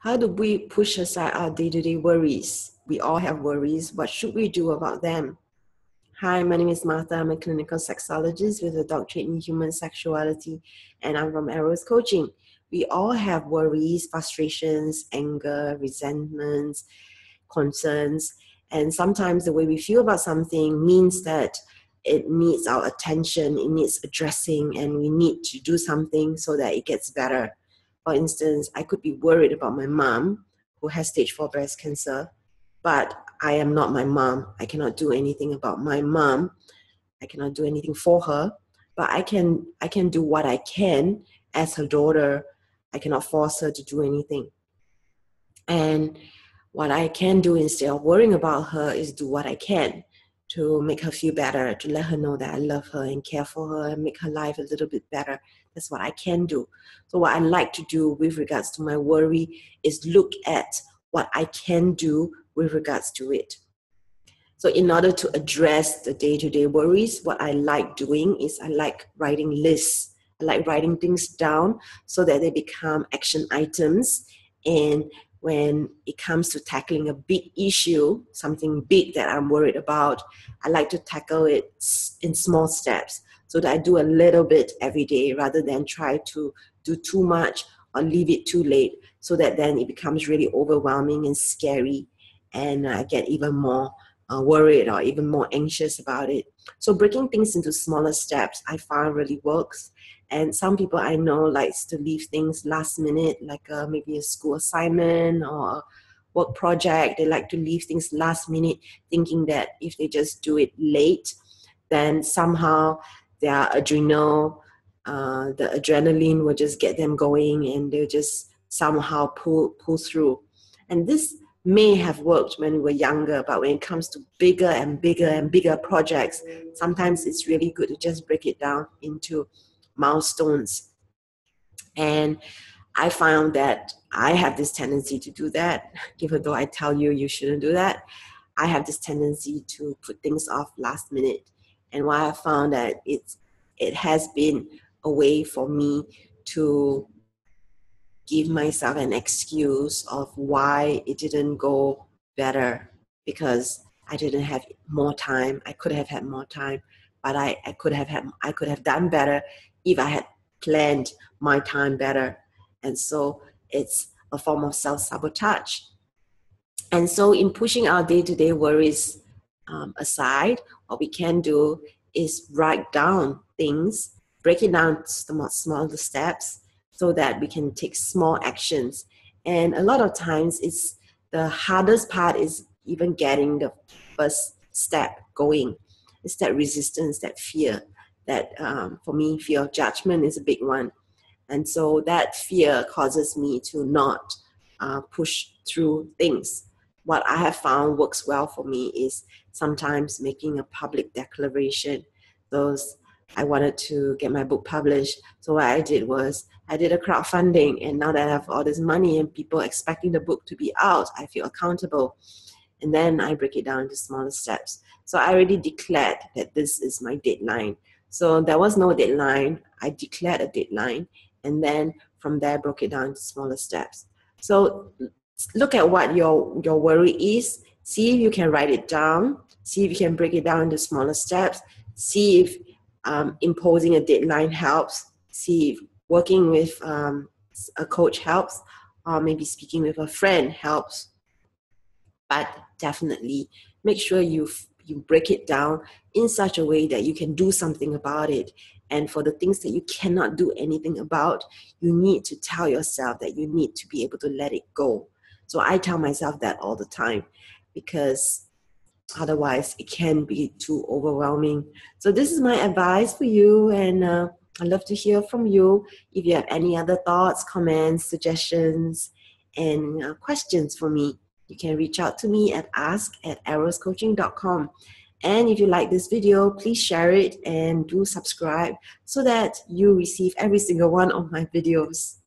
How do we push aside our day-to-day worries? We all have worries. What should we do about them? Hi, my name is Martha. I'm a clinical sexologist with a doctorate in human sexuality, and I'm from Eros Coaching. We all have worries, frustrations, anger, resentments, concerns, and sometimes the way we feel about something means that it needs our attention, it needs addressing, and we need to do something so that it gets better. For instance, I could be worried about my mom who has stage 4 breast cancer, but I am not my mom. I cannot do anything about my mom. I cannot do anything for her, but I can do what I can as her daughter. I cannot force her to do anything. And what I can do instead of worrying about her is do what I can to make her feel better, to let her know that I love her and care for her and make her life a little bit better. That's what I can do. So what I like to do with regards to my worry is look at what I can do with regards to it. So in order to address the day-to-day worries, what I like doing is I like writing lists. I like writing things down so that they become action items. And when it comes to tackling a big issue, something big that I'm worried about, I like to tackle it in small steps so that I do a little bit every day rather than try to do too much or leave it too late, so that then it becomes really overwhelming and scary and I get even more worried or even more anxious about it. So breaking things into smaller steps I find really works. And some people I know likes to leave things last minute, like maybe a school assignment or a work project. They like to leave things last minute, thinking that if they just do it late, then somehow their the adrenaline will just get them going and they'll just somehow pull through. And this may have worked when we were younger, but when it comes to bigger and bigger and bigger projects, sometimes it's really good to just break it down into milestones. And I found that I have this tendency to do that, even though I tell you you shouldn't do that. I have this tendency to put things off last minute. And what I found that it has been a way for me to give myself an excuse of why it didn't go better, because I didn't have more time. I could have had more time, but I could have done better if I had planned my time better. And so it's a form of self-sabotage. And so in pushing our day-to-day worries aside, what we can do is write down things, break it down to smaller steps so that we can take small actions. And a lot of times it's the hardest part is even getting the first step going. It's that resistance, that fear, that for me, fear of judgment is a big one. And so that fear causes me to not push through things. What I have found works well for me is sometimes making a public declaration. I wanted to get my book published. So what I did was I did a crowdfunding, and now that I have all this money and people expecting the book to be out, I feel accountable. And then I break it down into smaller steps. So I already declared that this is my deadline. So there was no deadline. I declared a deadline, and then from there broke it down into smaller steps. So look at what your worry is. See if you can write it down. See if you can break it down into smaller steps. See if imposing a deadline helps. See if working with a coach helps, or maybe speaking with a friend helps. But definitely make sure you break it down in such a way that you can do something about it. And for the things that you cannot do anything about, you need to tell yourself that you need to be able to let it go. So I tell myself that all the time, because otherwise it can be too overwhelming. So this is my advice for you, and I'd love to hear from you. If you have any other thoughts, comments, suggestions, and questions for me, you can reach out to me at ask@eroscoaching.com. And if you like this video, please share it and do subscribe so that you receive every single one of my videos.